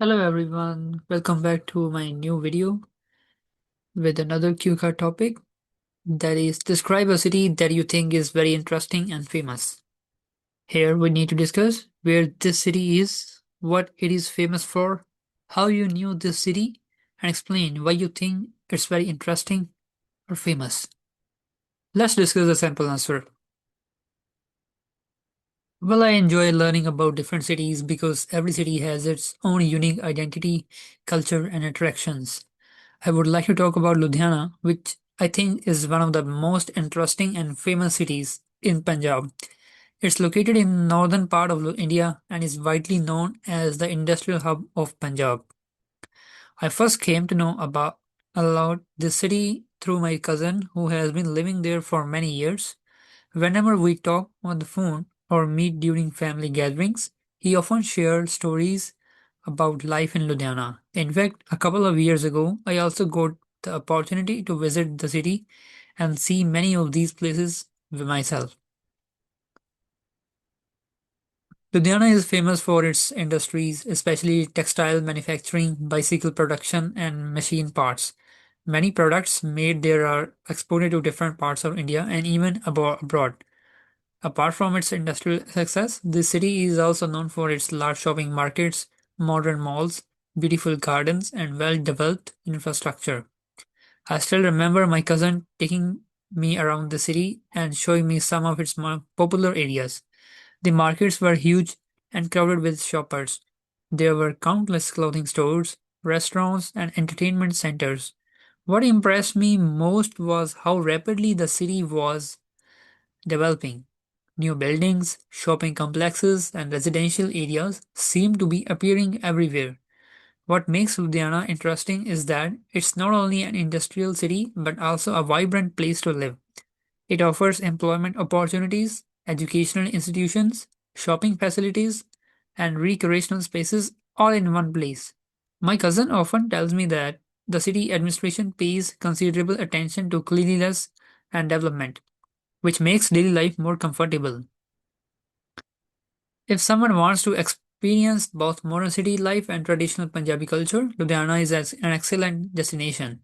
Hello everyone, welcome back to my new video with another cue card topic that is describe a city that you think is very interesting and famous. Here we need to discuss where this city is, what it is famous for, how you knew this city, and explain why you think it's very interesting or famous. Let's discuss the sample answer. Well, I enjoy learning about different cities because every city has its own unique identity, culture, and attractions. I would like to talk about Ludhiana, which I think is one of the most interesting and famous cities in Punjab. It's located in northern part of India and is widely known as the industrial hub of Punjab. I first came to know about this city through my cousin who has been living there for many years. Whenever we talk on the phone or meet during family gatherings, he often shares stories about life in Ludhiana. In fact, a couple of years ago, I also got the opportunity to visit the city and see many of these places with myself. Ludhiana is famous for its industries, especially textile manufacturing, bicycle production, and machine parts. Many products made there are exported to different parts of India and even abroad. Apart from its industrial success, the city is also known for its large shopping markets, modern malls, beautiful gardens, and well developed infrastructure. I still remember my cousin taking me around the city and showing me some of its more popular areas. The markets were huge and crowded with shoppers. There were countless clothing stores, restaurants, and entertainment centers. What impressed me most was how rapidly the city was developing. New buildings, shopping complexes, and residential areas seem to be appearing everywhere. What makes Ludhiana interesting is that it's not only an industrial city but also a vibrant place to live. It offers employment opportunities, educational institutions, shopping facilities, and recreational spaces all in one place. My cousin often tells me that the city administration pays considerable attention to cleanliness and development, which makes daily life more comfortable. If someone wants to experience both modern city life and traditional Punjabi culture, Ludhiana is an excellent destination.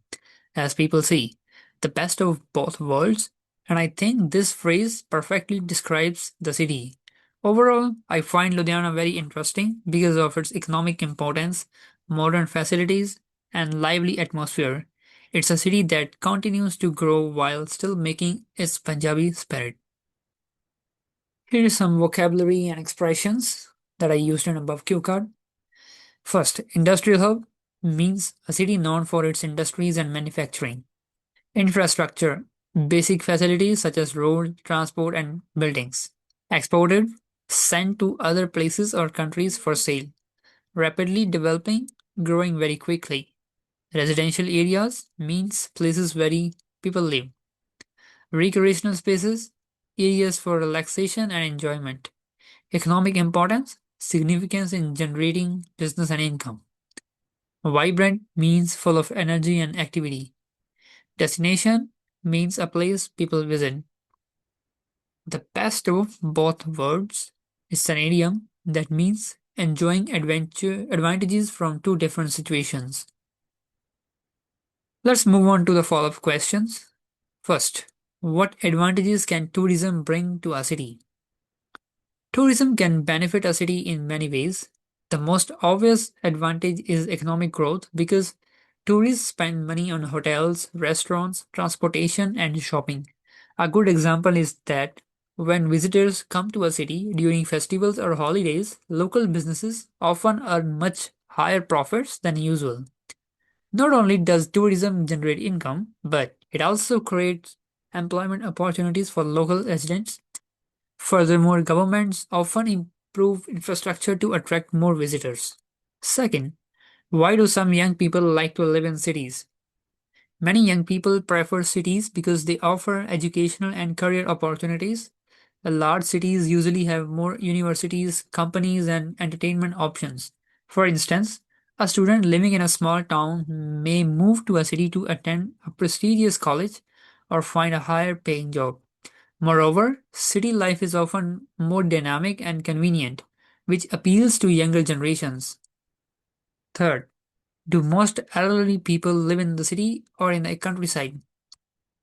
As people say, the best of both worlds, and I think this phrase perfectly describes the city. Overall, I find Ludhiana very interesting because of its economic importance, modern facilities, and lively atmosphere. It's a city that continues to grow while still making its Punjabi spirit. Here is some vocabulary and expressions that I used in above cue card. First, industrial hub means a city known for its industries and manufacturing. Infrastructure, basic facilities such as road, transport, and buildings. Exported, sent to other places or countries for sale. Rapidly developing, growing very quickly. Residential areas means places where people live. Recreational spaces, areas for relaxation and enjoyment. Economic importance, significance in generating business and income. Vibrant means full of energy and activity. Destination means a place people visit. The best of both worlds is an idiom that means enjoying adventure advantages from two different situations. Let's move on to the follow-up questions. First, what advantages can tourism bring to a city? Tourism can benefit a city in many ways. The most obvious advantage is economic growth because tourists spend money on hotels, restaurants, transportation, and shopping. A good example is that when visitors come to a city during festivals or holidays, local businesses often earn much higher profits than usual. Not only does tourism generate income, but it also creates employment opportunities for local residents. Furthermore, governments often improve infrastructure to attract more visitors. Second, why do some young people like to live in cities? Many young people prefer cities because they offer educational and career opportunities. The large cities usually have more universities, companies, and entertainment options. For instance, a student living in a small town may move to a city to attend a prestigious college or find a higher paying job. Moreover, city life is often more dynamic and convenient, which appeals to younger generations. Third, do most elderly people live in the city or in the countryside?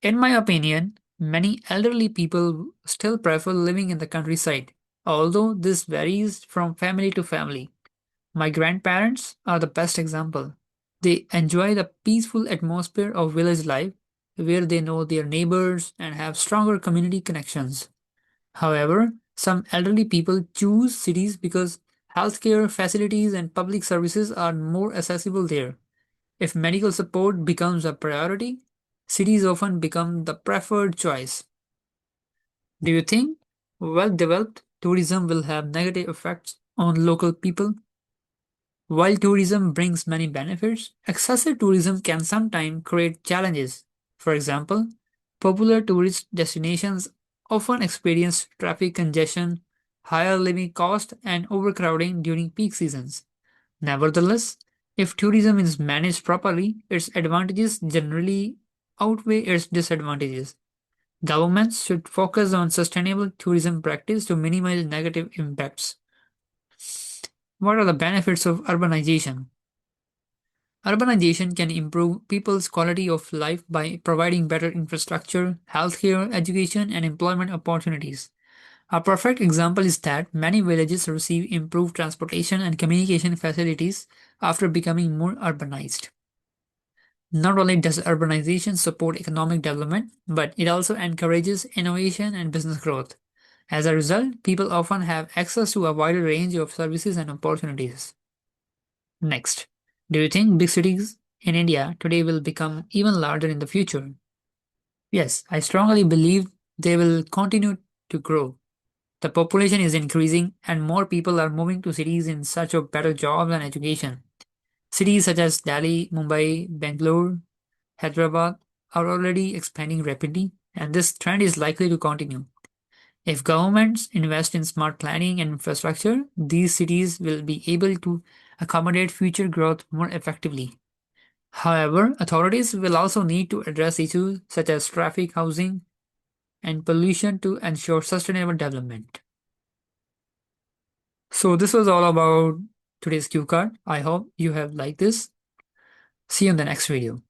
In my opinion, many elderly people still prefer living in the countryside, although this varies from family to family. My grandparents are the best example. They enjoy the peaceful atmosphere of village life where they know their neighbors and have stronger community connections. However, some elderly people choose cities because healthcare facilities and public services are more accessible there. If medical support becomes a priority, cities often become the preferred choice. Do you think well developed tourism will have negative effects on local people? While tourism brings many benefits, excessive tourism can sometimes create challenges. For example, popular tourist destinations often experience traffic congestion, higher living costs, and overcrowding during peak seasons. Nevertheless, if tourism is managed properly, its advantages generally outweigh its disadvantages. Governments should focus on sustainable tourism practice to minimize negative impacts. What are the benefits of urbanization? Urbanization can improve people's quality of life by providing better infrastructure, healthcare, education, and employment opportunities. A perfect example is that many villages receive improved transportation and communication facilities after becoming more urbanized. Not only does urbanization support economic development, but it also encourages innovation and business growth. As a result, people often have access to a wider range of services and opportunities. Next, do you think big cities in India today will become even larger in the future? Yes, I strongly believe they will continue to grow. The population is increasing and more people are moving to cities in search of better jobs and education. Cities such as Delhi, Mumbai, Bangalore, Hyderabad are already expanding rapidly, and this trend is likely to continue. If governments invest in smart planning and infrastructure, these cities will be able to accommodate future growth more effectively. However, authorities will also need to address issues such as traffic, housing, and pollution to ensure sustainable development. So, this was all about today's cue card. I hope you have liked this. See you in the next video.